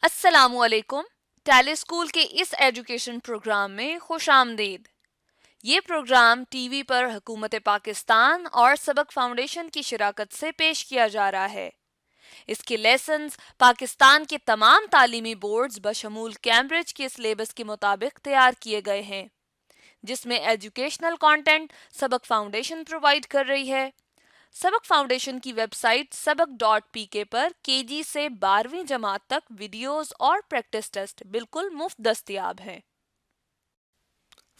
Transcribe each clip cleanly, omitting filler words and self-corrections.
अस्सलामुअलैकुम। Tally school के इस एजुकेशन प्रोग्राम में खुश आमदीद। ये प्रोग्राम टीवी पर हुकूमत पाकिस्तान और सबक फाउंडेशन की शिराकत से पेश किया जा रहा है। इसके लेसन्स पाकिस्तान के तमाम तालीमी बोर्ड्स बशमूल कैम्ब्रिज के सिलेबस के मुताबिक तैयार किए गए हैं, जिसमें एजुकेशनल कंटेंट सबक फाउंडेशन प्रोवाइड कर रही है। सबक फाउंडेशन की वेबसाइट सबक.pk पर केजी से 12वीं जमात तक वीडियोस और प्रैक्टिस टेस्ट बिल्कुल मुफ्त दस्तयाब हैं।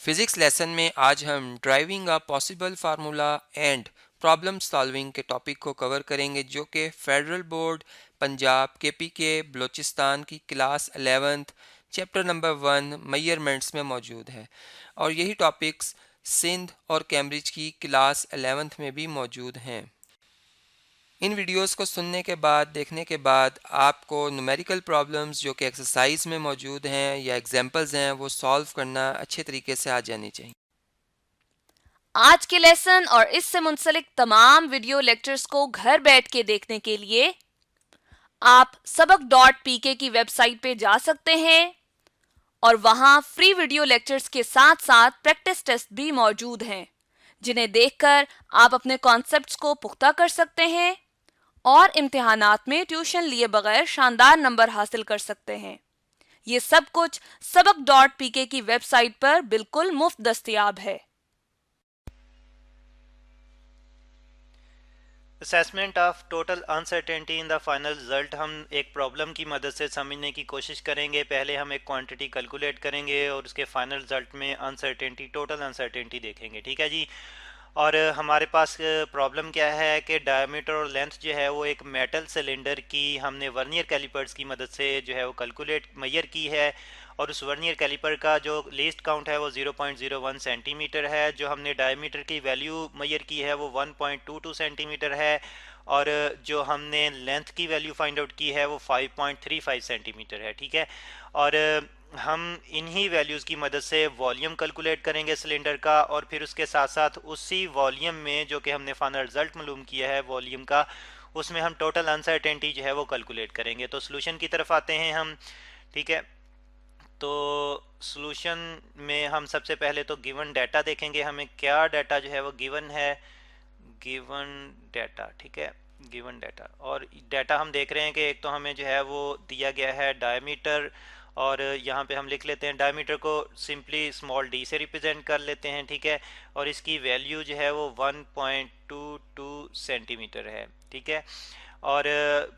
फिजिक्स लेसन में आज हम driving a possible formula and problem solving के टॉपिक को कवर करेंगे, जो कि federal board Punjab KPK Balochistan की class 11th chapter number 1 measurements में मौजूद है। और यही टॉपिक्स सिंध और कैम्ब्रिज की क्लास 11th में भी मौजूद हैं। इन वीडियोस को सुनने के बाद, देखने के बाद आपको न्यूमेरिकल प्रॉब्लम्स जो कि एक्सरसाइज में मौजूद हैं या एग्जांपल्स हैं वो सॉल्व करना अच्छे तरीके से आ जानी चाहिए। आज के लेसन और इससे मुंसलिक तमाम वीडियो लेक्चर्स को घर बैठ के देखने के लिए आप सबक.pk की वेबसाइट पे जा सकते हैं और वहां फ्री वीडियो लेक्चर्स के साथ साथ प्रैक्टिस टेस्ट भी मौजूद हैं, जिन्हें देखकर आप अपने कॉन्सेप्ट्स को पुख्ता कर सकते हैं और इम्तिहानात में ट्यूशन लिए बगैर शानदार नंबर हासिल कर सकते हैं। ये सब कुछ सबक.pk की वेबसाइट पर बिल्कुल मुफ्त दस्तयाब है। Assessment of total uncertainty in the final result हम एक प्रॉब्लम की मदद से समझने की कोशिश करेंगे। पहले हम एक क्वांटिटी कैलकुलेट करेंगे और उसके फाइनल रिजल्ट में अनसर्टेनिटी, टोटल अनसर्टेनिटी देखेंगे। ठीक है जी। और हमारे पास प्रॉब्लम क्या है कि डायमीटर और लेंथ जो है वो एक मेटल सिलेंडर की हमने वर्नियर कैलिपर्स की मदद से जो है वो कैलकुलेट मेजर की है। और उस वर्नियर कैलिपर का जो लीस्ट काउंट है वो 0.01 सेंटीमीटर है। जो हमने डायमीटर की वैल्यू मेजर की है वो 1.22 सेंटीमीटर है। और जो हमने लेंथ की वैल्यू फाइंड आउट की है वो 5.35 सेंटीमीटर है। ठीक है। और हम इन्हीं वैल्यूज़ की मदद से वॉल्यूम कैलकुलेट करेंगे सिलेंडर का, और फिर उसके साथ साथ उसी वॉल्यूम में जो कि हमने फाइनल रिजल्ट मालूम किया है वॉल्यूम का, उसमें हम टोटल अनसर्टेनिटी जो है वो कैलकुलेट करेंगे। तो सोल्यूशन की तरफ आते हैं हम। ठीक है। तो सोल्यूशन में हम सबसे पहले तो गिवन डाटा देखेंगे, हमें क्या डाटा जो है वो गिवन है। गिवन डाटा, ठीक है, गिवन डाटा। और डाटा हम देख रहे हैं कि एक तो हमें जो है वो दिया गया है डायमीटर, और यहाँ पे हम लिख लेते हैं डायमीटर को सिंपली स्मॉल डी से रिप्रेजेंट कर लेते हैं। ठीक है। और इसकी वैल्यू जो है वो 1.22 सेंटीमीटर है। ठीक है। और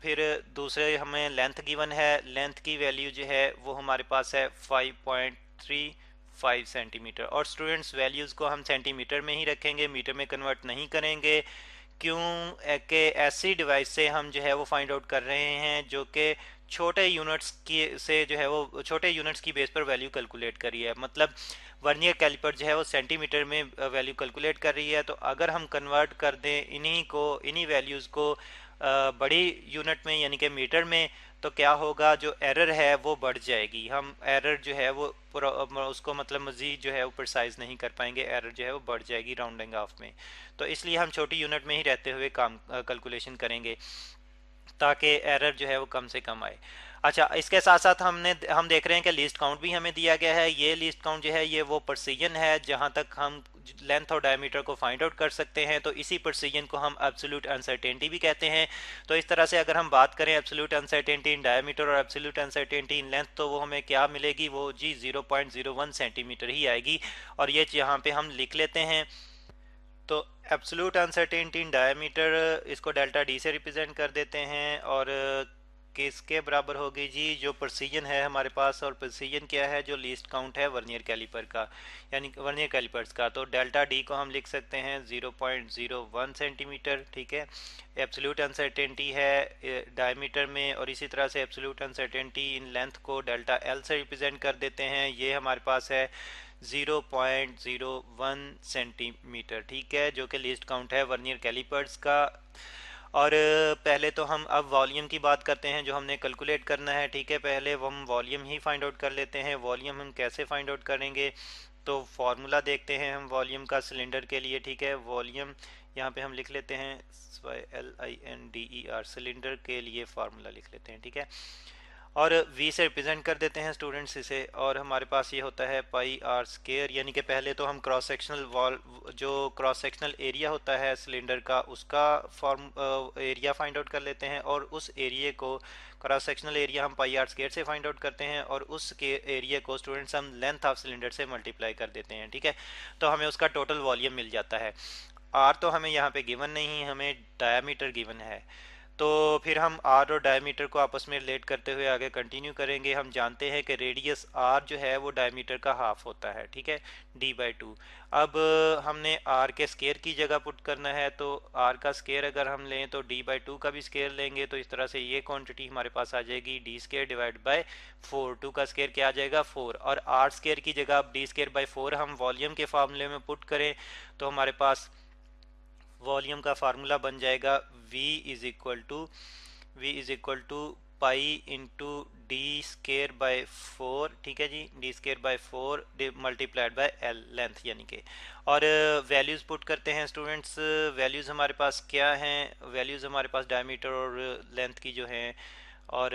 फिर दूसरे हमें लेंथ गिवन है, लेंथ की वैल्यू जो है वो हमारे पास है 5.35 सेंटीमीटर। और स्टूडेंट्स वैल्यूज़ को हम सेंटीमीटर में ही रखेंगे, मीटर में कन्वर्ट नहीं करेंगे, क्यों कि ऐसी डिवाइस से हम जो है वो फाइंड आउट कर रहे हैं जो कि छोटे यूनिट्स की से जो है वो छोटे यूनिट्स की बेस पर वैल्यू कैलकुलेट करी है। मतलब वर्नियर कैलिपर जो है वो सेंटीमीटर में वैल्यू कैलकुलेट कर रही है। तो अगर हम कन्वर्ट कर दें इन्हीं वैल्यूज़ को बड़ी यूनिट में यानी कि मीटर में, तो क्या होगा, जो एरर है वो बढ़ जाएगी। हम एरर जो है वो उसको मतलब मज़ीद जो है वो प्रिसाइज नहीं कर पाएंगे, एरर जो है वो बढ़ जाएगी राउंडिंग ऑफ में। तो इसलिए हम छोटी यूनिट में ही रहते हुए काम कैलकुलेशन करेंगे ताकि एरर जो है वो कम से कम आए। अच्छा, इसके साथ साथ हम देख रहे हैं कि लिस्ट काउंट भी हमें दिया गया है। ये लिस्ट काउंट जो है ये वो प्रिसीजन है जहां तक हम लेंथ और डायमीटर को फाइंड आउट कर सकते हैं। तो इसी प्रिसीजन को हम एब्सोल्यूट अनसर्टेनिटी भी कहते हैं। तो इस तरह से अगर हम बात करें एब्सोल्यूट अनसर्टेनिटी इन डायमीटर और एब्सोल्यूट अनसर्टेनिटी इन लेंथ, तो वो हमें क्या मिलेगी, वो जी 0.01 सेंटीमीटर ही आएगी। और ये यहाँ पे हम लिख लेते हैं। तो एब्सोल्यूट अनसर्टेनिटी इन डायमीटर, इसको डेल्टा डी से रिप्रेजेंट कर देते हैं। और किसके बराबर होगी जी, जो प्रिसीजन है हमारे पास। और प्रिसीजन क्या है, जो लीस्ट काउंट है वर्नियर कैलिपर का, यानी वर्नियर कैलिपर्स का। तो डेल्टा डी को हम लिख सकते हैं 0.01 सेंटीमीटर। ठीक है। एब्सोल्यूट अनसर्टेनिटी है डायमीटर में, और इसी तरह से एब्सोल्यूट अनसर्टेनिटी इन लेंथ को डेल्टा एल से रिप्रेजेंट कर देते हैं। ये हमारे पास है 0.01 सेंटीमीटर। ठीक है, जो कि लिस्ट काउंट है वर्नियर कैलिपर्स का। और पहले तो हम अब वॉल्यूम की बात करते हैं जो हमने कैलकुलेट करना है। ठीक है, पहले हम वॉल्यूम ही फाइंड आउट कर लेते हैं। वॉल्यूम हम कैसे फाइंड आउट करेंगे, तो फार्मूला देखते हैं हम वॉल्यूम का सिलेंडर के लिए। ठीक है, वॉल्यूम यहाँ पे हम लिख लेते हैं LINDER, सिलेंडर के लिए फार्मूला लिख लेते हैं। ठीक है। और v से रिप्रेजेंट कर देते हैं स्टूडेंट्स इसे, और हमारे पास ये होता है पाई आर स्केयर, यानी कि पहले तो हम क्रॉस सेक्शनल वॉल, जो क्रॉस सेक्शनल एरिया होता है सिलेंडर का, उसका फॉर्म एरिया फाइंड आउट कर लेते हैं, और उस एरिया को, क्रॉस सेक्शनल एरिया हम पाई आर स्केयर से फाइंड आउट करते हैं, और उस के एरिया को स्टूडेंट्स हम लेंथ ऑफ सिलेंडर से मल्टीप्लाई कर देते हैं, ठीक है। तो हमें उसका टोटल वॉल्यूम मिल जाता है। आर तो हमें यहाँ पे गिवन नहीं, हमें डायामीटर गिवन है। तो फिर हम आर और डायमीटर को आपस में रिलेट करते हुए आगे कंटिन्यू करेंगे। हम जानते हैं कि रेडियस आर जो है वो डायमीटर का हाफ होता है, ठीक है, d/2। अब हमने आर के स्केयर की जगह पुट करना है, तो आर का स्केयर अगर हम लें तो d/2 का भी स्केयर लेंगे, तो इस तरह से ये क्वांटिटी हमारे पास आ जाएगी d² / 4। 2 का स्केयर क्या आ जाएगा 4, और आर स्केयर की जगह अब d²/4 हम वॉल्यूम के फार्मूले में पुट करें तो हमारे पास वॉल्यूम का फार्मूला बन जाएगा v is equal to pi into d²/4, ठीक है जी, d²/4 multiplied by L, length यानी कि। और वैल्यूज़ पुट करते हैं स्टूडेंट्स। वैल्यूज़ हमारे पास क्या हैं, वैल्यूज़ हमारे पास डायमीटर और लेंथ की जो हैं, और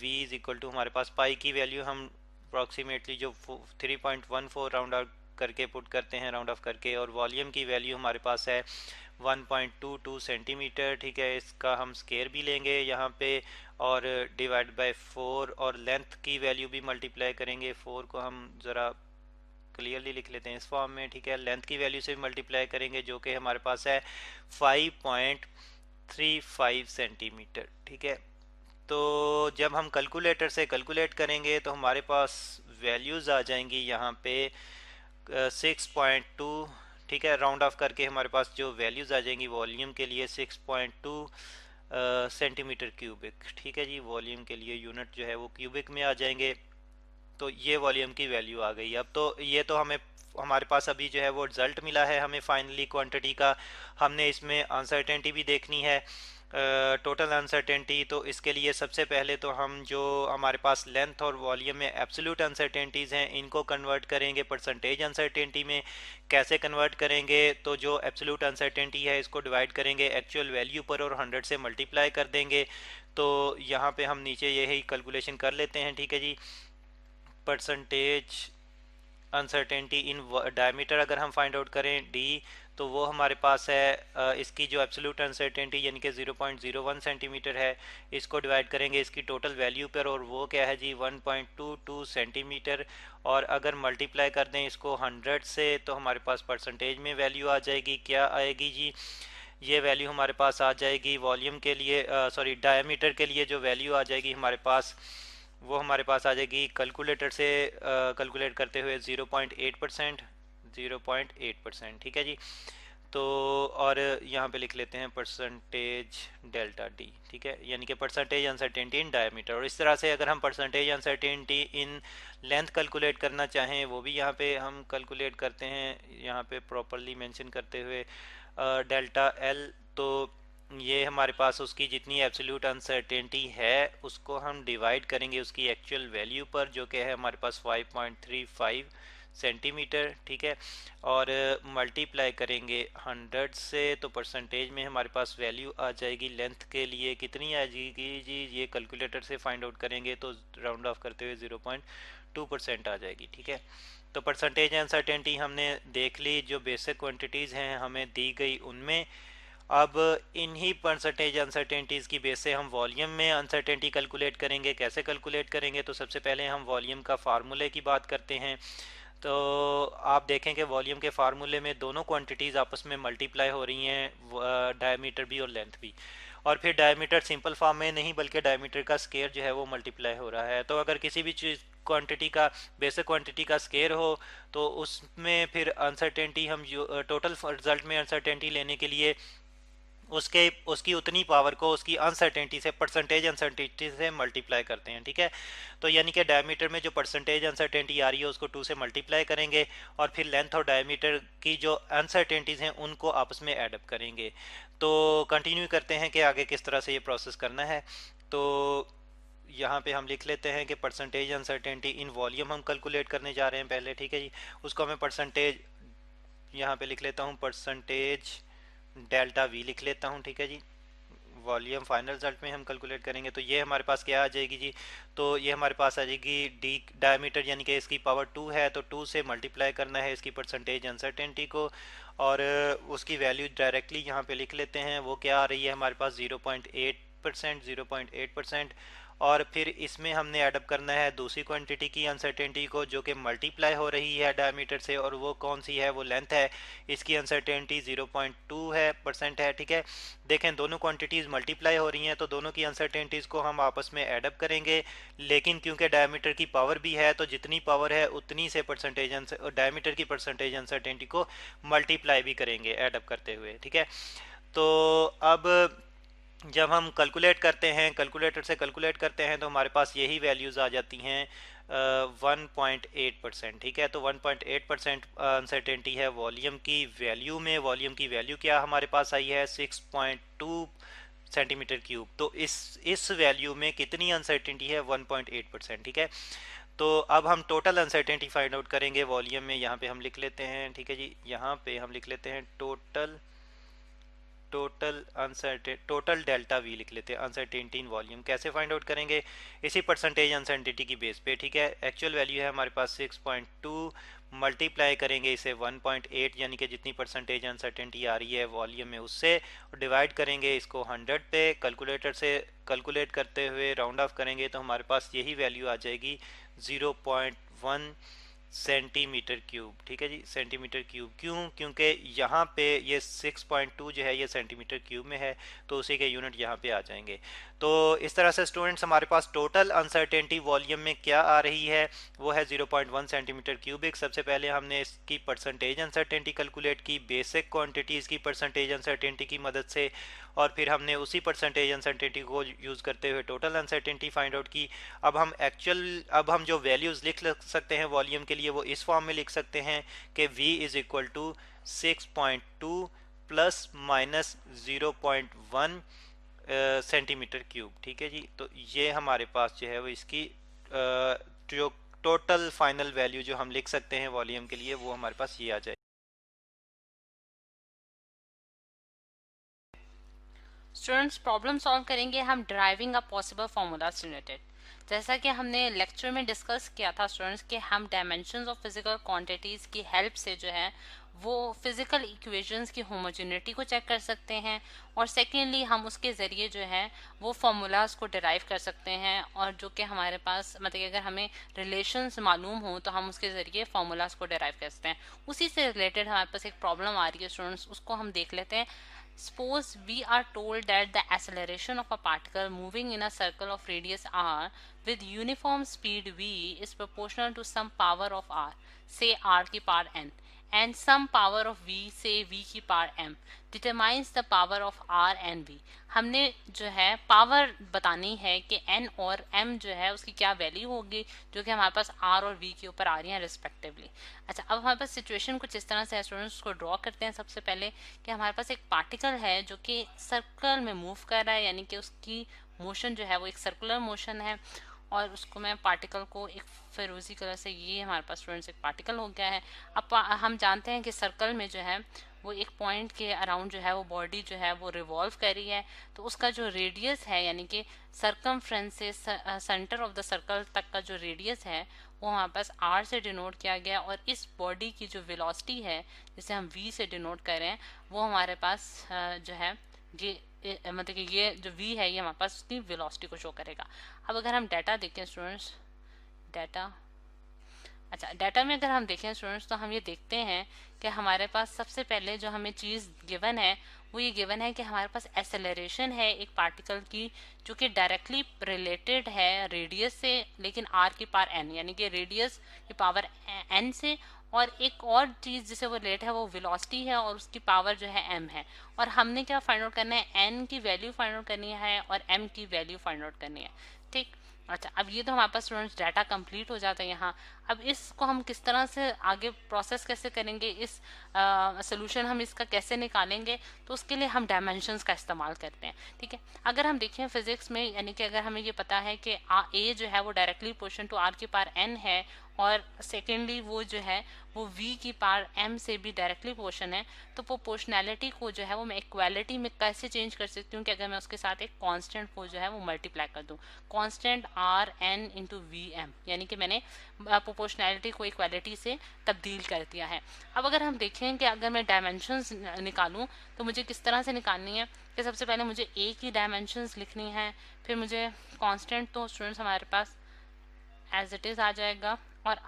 v इज इक्वल टू हमारे पास पाई की वैल्यू हम अप्रॉक्सीमेटली जो 3.14 राउंड आउट करके पुट करते हैं, राउंड ऑफ करके, और वॉल्यूम की वैल्यू हमारे पास है 1.22 सेंटीमीटर, ठीक है। इसका हम स्केयर भी लेंगे यहाँ पे, और d/4, और लेंथ की वैल्यू भी मल्टीप्लाई करेंगे। 4 को हम ज़रा क्लियरली लिख लेते हैं इस फॉर्म में, ठीक है। लेंथ की वैल्यू से भी मल्टीप्लाई करेंगे जो कि हमारे पास है 5.35 सेंटीमीटर, ठीक है। तो जब हम कैलकुलेटर से कैलकुलेट करेंगे तो हमारे पास वैल्यूज़ आ जाएंगी यहाँ पे 6.2, ठीक है। राउंड ऑफ करके हमारे पास जो वैल्यूज़ आ जाएंगी वॉल्यूम के लिए 6.2 सेंटीमीटर क्यूबिक, ठीक है जी। वॉल्यूम के लिए यूनिट जो है वो क्यूबिक में आ जाएंगे। तो ये वॉल्यूम की वैल्यू आ गई। अब तो ये तो हमें, हमारे पास अभी जो है वो रिजल्ट मिला है हमें फाइनली क्वांटिटी का। हमने इसमें अनसर्टेनिटी भी देखनी है, टोटल अनसर्टेनिटी। तो इसके लिए सबसे पहले तो हम जो हमारे पास लेंथ और वॉल्यूम में एब्सोल्यूट अनसर्टेनिटीज़ हैं इनको कन्वर्ट करेंगे परसेंटेज अनसर्टेनिटी में। कैसे कन्वर्ट करेंगे, तो जो एब्सोल्यूट अनसर्टेनिटी है इसको डिवाइड करेंगे एक्चुअल वैल्यू पर और 100 से मल्टीप्लाई कर देंगे। तो यहाँ पे हम नीचे यही कैलकुलेशन कर लेते हैं, ठीक है जी। परसेंटेज अनसर्टेनिटी इन डायमीटर अगर हम फाइंड आउट करें d, तो वो हमारे पास है इसकी जो एब्सोल्यूट अनसर्टेनिटी यानी कि 0.01 सेंटीमीटर है, इसको डिवाइड करेंगे इसकी टोटल वैल्यू पर, और वो क्या है जी 1.22 सेंटीमीटर। और अगर मल्टीप्लाई कर दें इसको 100 से तो हमारे पास परसेंटेज में वैल्यू आ जाएगी। क्या आएगी जी, ये वैल्यू हमारे पास आ जाएगी वॉल्यूम के लिए, सॉरी डायमीटर के लिए जो वैल्यू आ जाएगी हमारे पास, वो हमारे पास आ जाएगी कैलकुलेटर से कैलकुलेट करते हुए 0.8%, 0.8%, ठीक है जी। तो और यहाँ पे लिख लेते हैं परसेंटेज डेल्टा डी, ठीक है, यानी कि परसेंटेज अनसर्टेनिटी इन डायमीटर। और इस तरह से अगर हम percentage uncertainty in length calculate करना चाहें वो भी यहाँ पे हम कैलकुलेट करते हैं, यहाँ पे प्रॉपरली मेंशन करते हुए डेल्टा एल। तो ये हमारे पास उसकी जितनी एब्सोल्यूट अनसर्टेनिटी है उसको हम डिवाइड करेंगे उसकी एक्चुअल वैल्यू पर, जो कि है हमारे पास 5.35 सेंटीमीटर, ठीक है। और मल्टीप्लाई करेंगे 100 से, तो परसेंटेज में हमारे पास वैल्यू आ जाएगी लेंथ के लिए कितनी आ जाएगी जी, ये कैलकुलेटर से फाइंड आउट करेंगे तो राउंड ऑफ करते हुए 0.2% आ जाएगी, ठीक है। तो परसेंटेज अनसर्टेनिटी हमने देख ली, जो बेसिक क्वांटिटीज़ हैं हमें दी गई उनमें। अब इन्हीं परसेंटेज अनसर्टेनिटीज़ की बेस से हम वॉल्यूम में अनसर्टेनिटी कैलकुलेट करेंगे। कैसे कैलकुलेट करेंगे, तो सबसे पहले हम वॉल्यूम का फार्मूले की बात करते हैं। तो आप देखें कि वॉल्यूम के फार्मूले में दोनों क्वांटिटीज़ आपस में मल्टीप्लाई हो रही हैं, डायमीटर भी और लेंथ भी। और फिर डायमीटर सिंपल फॉर्म में नहीं बल्कि डायमीटर का स्केयर जो है वो मल्टीप्लाई हो रहा है। तो अगर किसी भी चीज़ क्वांटिटी का, बेसिक क्वांटिटी का स्केयर हो तो उसमें फिर अनसर्टेनिटी हम जो टोटल रिजल्ट में अनसर्टेनिटी लेने के लिए उसके उसकी उतनी पावर को उसकी अनसर्टेनिटी से, परसेंटेज अनसर्टेनिटी से मल्टीप्लाई करते हैं, ठीक है। तो यानी कि डायमीटर में जो परसेंटेज अनसर्टेनिटी आ रही है उसको 2 से मल्टीप्लाई करेंगे, और फिर लेंथ और डायमीटर की जो अनसर्टेनिटीज़ हैं उनको आपस में एडअप करेंगे। तो कंटिन्यू करते हैं कि आगे किस तरह से ये प्रोसेस करना है। तो यहाँ पे हम लिख लेते हैं कि परसेंटेज अनसर्टेनिटी इन वॉल्यूम हम कैलकुलेट करने जा रहे हैं पहले, ठीक है जी। उसको हमें परसेंटेज, यहाँ पे लिख लेता हूँ परसेंटेज डेल्टा वी लिख लेता हूँ, ठीक है जी। वॉल्यूम फाइनल रिजल्ट में हम कैलकुलेट करेंगे तो ये हमारे पास क्या आ जाएगी जी। तो ये हमारे पास आ जाएगी डी डायमीटर यानी कि इसकी पावर 2 है, तो 2 से मल्टीप्लाई करना है इसकी परसेंटेज अनसर्टेनिटी को, और उसकी वैल्यू डायरेक्टली यहाँ पे लिख लेते हैं। वो क्या आ रही है हमारे पास 0.8%, 0.8%। और फिर इसमें हमने ऐडअप करना है दूसरी क्वांटिटी की अनसर्टेनिटी को जो कि मल्टीप्लाई हो रही है डायमीटर से, और वो कौन सी है, वो लेंथ है। इसकी अनसर्टेनिटी 0.2 है परसेंट है, ठीक है। देखें दोनों क्वांटिटीज़ मल्टीप्लाई हो रही हैं तो दोनों की अनसर्टेनिटीज़ को हम आपस में ऐडअप करेंगे, लेकिन क्योंकि डायमीटर की पावर भी है तो जितनी पावर है उतनी से परसेंटेज डायमीटर की परसेंटेज अनसर्टेनिटी को मल्टीप्लाई भी करेंगे ऐडअप करते हुए, ठीक है। तो अब जब हम कैलकुलेट करते हैं, कैलकुलेटर से कैलकुलेट करते हैं तो हमारे पास यही वैल्यूज़ आ जाती हैं 1.8%, ठीक है। तो 1.8% अनसर्टेनिटी है वॉल्यूम की वैल्यू में। वॉल्यूम की वैल्यू क्या हमारे पास आई है 6.2 सेंटीमीटर क्यूब। तो इस वैल्यू में कितनी अनसर्टेनिटी है 1.8%, ठीक है। तो अब हम टोटल अनसर्टेनिटी फाइंड आउट करेंगे वॉल्यूम में। यहाँ पे हम लिख लेते हैं, ठीक है जी, यहाँ पे हम लिख लेते हैं टोटल डेल्टा वी लिख लेते हैं अनसर्टेनिटी इन वॉल्यूम। कैसे फाइंड आउट करेंगे, इसी परसेंटेज अनसर्टेनिटी की बेस पे, ठीक है। एक्चुअल वैल्यू है हमारे पास 6.2, मल्टीप्लाई करेंगे इसे 1.8 यानी कि जितनी परसेंटेज अनसर्टेनिटी आ रही है वॉल्यूम में उससे, डिवाइड करेंगे इसको 100 पे, कैलकुलेटर से कैलकुलेट करते हुए राउंड ऑफ करेंगे तो हमारे पास यही वैल्यू आ जाएगी 0.1 सेंटीमीटर क्यूब, ठीक है जी, सेंटीमीटर क्यूब। क्यों? क्योंकि यहाँ पे ये 6.2 जो है ये सेंटीमीटर क्यूब में है, तो उसी के यूनिट यहाँ पे आ जाएंगे। तो इस तरह से स्टूडेंट्स हमारे पास टोटल अनसर्टेनिटी वॉल्यूम में क्या आ रही है, वो है 0.1 सेंटीमीटर क्यूबिक। सबसे पहले हमने इसकी परसेंटेज अनसर्टेनिटी कैलकुलेट की बेसिक क्वांटिटीज़ की परसेंटेज अनसर्टेनिटी की मदद से, और फिर हमने उसी परसेंटेज अनसर्टेनिटी को यूज़ करते हुए टोटल अनसर्टेनिटी फाइंड आउट की। अब हम जो वैल्यूज़ लिख सकते हैं वॉल्यूम के लिए वो इस फॉर्म में लिख सकते हैं कि v is equal to 6.2 plus minus 0.1 centimetre cube, ठीक है जी। तो ये हमारे पास जो है वो इसकी जो टोटल फाइनल वैल्यू जो हम लिख सकते हैं वॉल्यूम के लिए वो हमारे पास ये आ जाए। स्टूडेंट्स प्रॉब्लम सॉल्व करेंगे हम driving a possible formulas related. जैसा कि हमने लेक्चर में डिस्कस किया था स्टूडेंट्स कि हम डायमेंशंस ऑफ फिजिकल क्वांटिटीज़ की हेल्प से जो है वो फिजिकल इक्वेशंस की होमोजेनिटी को चेक कर सकते हैं, और सेकेंडली हम उसके ज़रिए जो है वो फार्मूलाज को डिराइव कर सकते हैं, और जो कि हमारे पास मतलब कि अगर हमें रिलेशंस मालूम हो तो हम उसके ज़रिए फार्मूलाज को डिराइव कर सकते हैं। उसी से रिलेटेड हमारे पास एक प्रॉब्लम आ रही है स्टूडेंट्स, उसको हम देख लेते हैं। Suppose we are told that the acceleration of a particle moving in a circle of radius r with uniform speed v is proportional to some power of r, say r की power n, and some power of v, say v की power m, determines the power of r and v। हमने जो है power बतानी है कि n और m जो है उसकी क्या वैल्यू होगी जो कि हमारे पास r और v के ऊपर आ रही है रिस्पेक्टिवली। अच्छा, अब हमारे पास सिचुएशन कुछ इस तरह से है स्टूडेंट्स, उसको ड्रॉ करते हैं। सबसे पहले कि हमारे पास एक पार्टिकल है जो कि सर्कल में मूव कर रहा है, यानी कि उसकी मोशन जो है वो एक सर्कुलर मोशन है, और उसको मैं पार्टिकल को एक फिरोजी कलर से, ये हमारे पास स्टूडेंट्स एक पार्टिकल हो गया है। अब हम जानते हैं कि सर्कल में जो है वो एक पॉइंट के अराउंड जो है वो बॉडी जो है वो रिवॉल्व कर रही है, तो उसका जो रेडियस है यानी कि सरकमफ्रेंस से सेंटर ऑफ द सर्कल तक का जो रेडियस है वो हमारे पास r से डिनोट किया गया, और इस बॉडी की जो वेलोसिटी है जिसे हम v से डिनोट कर रहे हैं वो हमारे पास जो है ये मतलब कि ये जो v है ये हमारे पास उसकी वेलोसिटी को शो करेगा। अब अगर हम डाटा देखें स्टूडेंट्स, डाटा में अगर हम देखें स्टूडेंट्स तो हम ये देखते हैं कि हमारे पास सबसे पहले जो हमें चीज़ गिवन है वो ये गिवन है कि हमारे पास एक्सेलरेशन है एक पार्टिकल की जो कि डायरेक्टली रिलेटेड है रेडियस से, लेकिन r की पावर n यानी कि रेडियस की पावर n से, और एक और चीज़ जिसे वो रिलेट है वो वेलोसिटी है और उसकी पावर जो है m है, और हमने क्या फाइंड आउट करना है, n की वैल्यू फाइंड आउट करनी है और m की वैल्यू फाइंड आउट करनी है, ठीक। अच्छा, अब ये तो हमारे पास स्टूडेंट्स डाटा कंप्लीट हो जाता है यहाँ। अब इसको हम किस तरह से आगे प्रोसेस कैसे करेंगे, इस सोल्यूशन हम इसका कैसे निकालेंगे, तो उसके लिए हम डायमेंशंस का इस्तेमाल करते हैं, ठीक है। अगर हम देखें फिजिक्स में, यानी कि अगर हमें ये पता है कि a जो है वो डायरेक्टली प्रोपोर्शनल टू r की पावर n है, और सेकेंडली वो जो है वो v की पावर m से भी डायरेक्टली प्रोपोर्शन है, तो प्रोपोर्शनैलिटी को जो है वो मैं इक्वालिटी में कैसे चेंज कर सकती हूँ कि अगर मैं उसके साथ एक कांस्टेंट को जो है वो मल्टीप्लाई कर दूँ, constant R N into V M, यानी कि मैंने प्रोपोर्शनैलिटी को इक्वालिटी से तब्दील कर दिया है। अब अगर हम देखें कि अगर मैं डायमेंशंस निकालूं तो मुझे किस तरह से निकालनी है, कि सबसे पहले मुझे a की डायमेंशंस लिखनी है, फिर मुझे कांस्टेंट तो स्टूडेंट्स हमारे पास एज इट इज़ आ जाएगा, और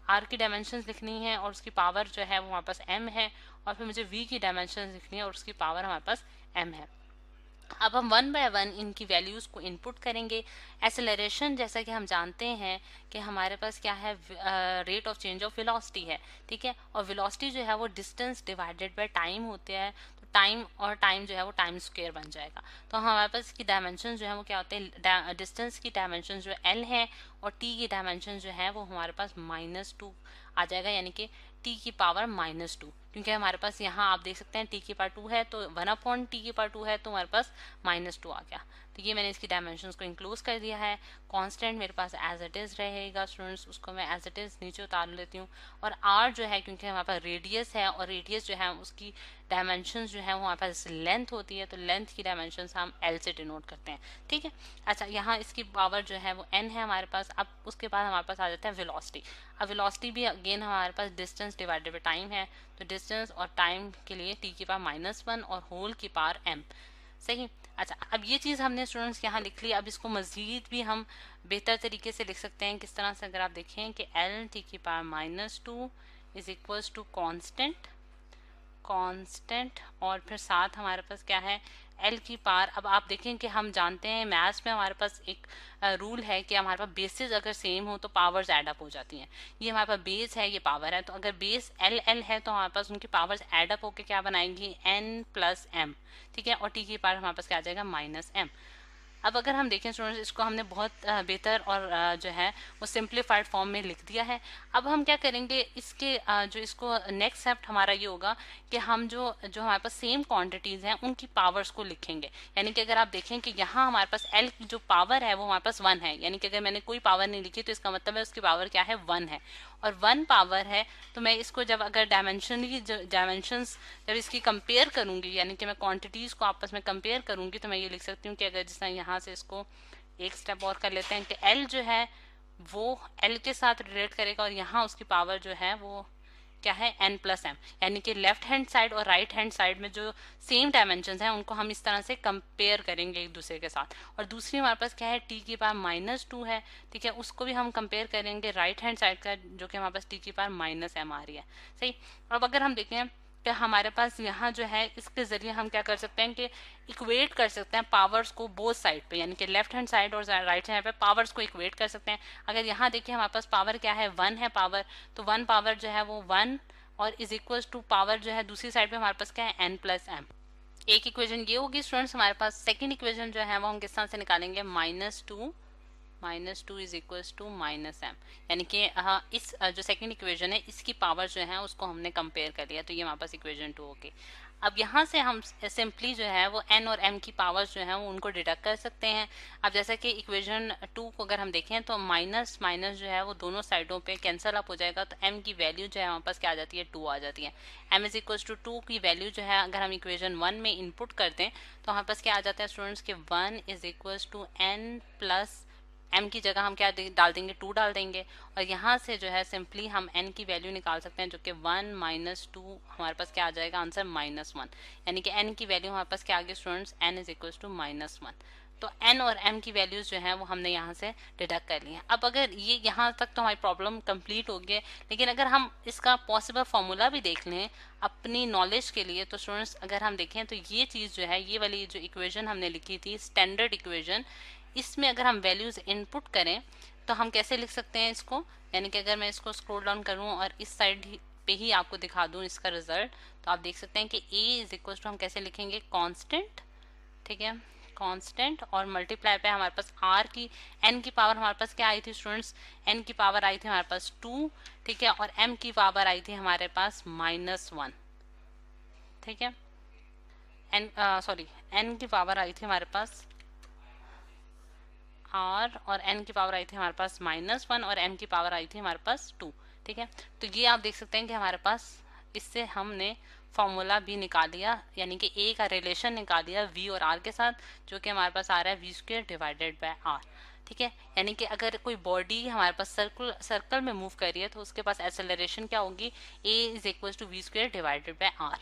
आर की डायमेंशंस लिखनी है और उसकी पावर जो है वो हमारे पास m है, और फिर मुझे v की डायमेंशंस लिखनी है और उसकी पावर हमारे पास m है। अब हम वन बाय वन इनकी वैल्यूज़ को इनपुट करेंगे। एक्सेलरेशन जैसा कि हम जानते हैं कि हमारे पास क्या है, rate of change of velocity है, ठीक है, और वेलोसिटी जो है वो डिस्टेंस डिवाइडेड बाय टाइम होते हैं, तो टाइम और टाइम जो है वो टाइम स्क्वायर बन जाएगा। तो हमारे पास इसकी डायमेंशन जो है वो क्या होते हैं, डिस्टेंस की डायमेंशन जो l है और t की डायमेंशन जो है वो हमारे पास -2 आ जाएगा, यानी कि t की पावर -2, क्योंकि हमारे पास यहाँ आप देख सकते हैं t की पावर 2 है तो 1/t की पावर 2 है तो हमारे पास -2 आ गया। तो ये मैंने इसकी डायमेंशंस को इंक्लूड कर दिया है। कांस्टेंट मेरे पास एज इट इज़ रहेगा स्टूडेंट्स, उसको मैं एज इट इज़ नीचे उतार लेती हूँ। और r जो है, क्योंकि हमारे पास रेडियस है और रेडियस जो है उसकी डायमेंशंस जो है वो हमारे पास लेंथ होती है, तो लेंथ की डायमेंशंस हम l से डिनोट करते हैं, ठीक है। अच्छा, यहाँ इसकी पावर जो है वो n है हमारे पास। अब उसके बाद हमारे पास आ जाता है वेलोसिटी। अब वेलोसिटी भी अगेन हमारे पास डिस्टेंस डिवाइडेड बाय टाइम है, तो डिस्टेंस और टाइम के लिए t की पावर -1 और होल की पावर m, सही। अच्छा, अब ये चीज़ हमने स्टूडेंट्स यहाँ लिख ली। अब इसको मज़ीद भी हम बेहतर तरीके से लिख सकते हैं। किस तरह से, अगर आप देखें कि l t की power -2 is equals to constant और फिर साथ हमारे पास क्या है, l की पावर। अब आप देखें कि हम जानते हैं मैथ्स में हमारे पास एक रूल है कि हमारे पास बेसिस अगर सेम हो तो पावर्स ऐड अप हो जाती हैं। ये हमारे पास बेस है, ये पावर है, तो अगर बेस l है तो हमारे पास उनकी पावर्स ऐड अप होकर क्या बनाएंगी, n प्लस m, ठीक है, और t की पावर हमारे पास क्या आ जाएगा, -m। अब अगर हम देखें स्टूडेंट्स, इसको हमने बहुत बेहतर और जो है वो सिंप्लीफाइड फॉर्म में लिख दिया है। अब हम क्या करेंगे, इसके जो इसको नेक्स्ट स्टेप हमारा ये होगा कि हम जो हमारे पास सेम क्वांटिटीज़ हैं उनकी पावर्स को लिखेंगे। यानी कि अगर आप देखें कि यहाँ हमारे पास l की जो पावर है वो हमारे पास 1 है, यानी कि अगर मैंने कोई पावर नहीं लिखी तो इसका मतलब है उसकी पावर क्या है, 1 है, और 1 पावर है। तो मैं इसको जब अगर डायमेंशंस जब इसकी कंपेयर करूंगी, यानी कि मैं क्वांटिटीज़ को आपस में कंपेयर करूंगी, तो मैं ये लिख सकती हूँ कि अगर जिस तरह यहाँ से इसको एक स्टेप और कर लेते हैं कि l जो है वो l के साथ रिलेट करेगा और यहाँ उसकी पावर जो है वो क्या है, n प्लस m, यानी कि लेफ्ट हैंड साइड और राइट हैंड साइड में जो सेम डायमेंशंस हैं उनको हम इस तरह से कंपेयर करेंगे एक दूसरे के साथ। और दूसरी हमारे पास क्या है, t की पावर -2 है, ठीक है, उसको भी हम कंपेयर करेंगे राइट हैंड साइड का, जो कि हमारे पास t की पावर -m आ रही है, सही। अब अगर हम देखें कि हमारे पास यहाँ जो है इसके ज़रिए हम क्या कर सकते हैं कि इक्वेट कर सकते हैं पावर्स को बोथ साइड पे, यानी कि लेफ्ट हैंड साइड और राइट हैंड पे पावर्स को इक्वेट कर सकते हैं। अगर यहाँ देखिए हमारे पास पावर क्या है, 1 है पावर, तो 1 पावर जो है वो 1 और इज इक्वल टू पावर जो है दूसरी साइड पे हमारे पास क्या है, n प्लस m। एक इक्वेशन ये होगी स्टूडेंट्स हमारे पास। सेकेंड इक्वेशन जो है वो हम किस तरह से निकालेंगे, -2 इज इक्वल्स टू -m, यानी कि इस जो सेकंड इक्वेशन है इसकी पावर जो है उसको हमने कंपेयर कर लिया, तो ये हमारे पास इक्वेशन 2 होगी। अब यहाँ से हम सिंपली जो है वो n और m की पावर्स जो है वो उनको डिडक्ट कर सकते हैं। अब जैसा कि इक्वेशन 2 को अगर हम देखें तो माइनस माइनस जो है वो दोनों साइडों पे कैंसिल अप हो जाएगा, तो m की वैल्यू जो है हमारे पास क्या आ जाती है, 2 आ जाती है। m इज इक्वल टू 2 की वैल्यू जो है अगर हम इक्वेशन 1 में इनपुट कर दें तो हमारे पास क्या आ जाता है स्टूडेंट्स के 1 is equal to n plus m की जगह हम क्या डाल देंगे, 2 डाल देंगे, और यहाँ से जो है सिंपली हम n की वैल्यू निकाल सकते हैं, जो कि 1 - 2 हमारे पास क्या आ जाएगा, आंसर -1, यानी कि n की वैल्यू हमारे पास क्या आ गई students, n is equal to -1। तो n और m की वैल्यूज जो है वो हमने यहाँ से डिडक्ट कर ली है। अब अगर ये यहाँ तक तो हमारी प्रॉब्लम कंप्लीट हो गई, लेकिन अगर हम इसका पॉसिबल फॉर्मूला भी देख लें अपनी नॉलेज के लिए, तो स्टूडेंट्स अगर हम देखें तो ये चीज़ जो है, ये वाली जो इक्वेशन हमने लिखी थी स्टैंडर्ड इक्वेशन, इसमें अगर हम वैल्यूज़ इनपुट करें तो हम कैसे लिख सकते हैं इसको, यानी कि अगर मैं इसको स्क्रॉल डाउन करूं और इस साइड पे ही आपको दिखा दूं इसका रिजल्ट, तो आप देख सकते हैं कि a इज इक्वल टू हम कैसे लिखेंगे, कांस्टेंट, ठीक है, कांस्टेंट, और मल्टीप्लाई पे हमारे पास r की n की पावर हमारे पास क्या आई थी स्टूडेंट्स, n की पावर आई थी हमारे पास 2, ठीक है, और m की पावर आई थी हमारे पास -1, ठीक है, n की पावर आई थी हमारे पास r और n की पावर आई थी हमारे पास -1 और m की पावर आई थी हमारे पास 2, ठीक है, तो ये आप देख सकते हैं कि हमारे पास इससे हमने फॉर्मूला भी निकाल लिया, यानी कि ए का रिलेशन निकाल दिया वी और आर के साथ, जो कि हमारे पास आ रहा है v square divided by r. ठीक है, यानी कि अगर कोई बॉडी हमारे पास सर्कल में मूव कर रही है तो उसके पास एक्सेलरेशन क्या होगी, A is equal to V square divided by are.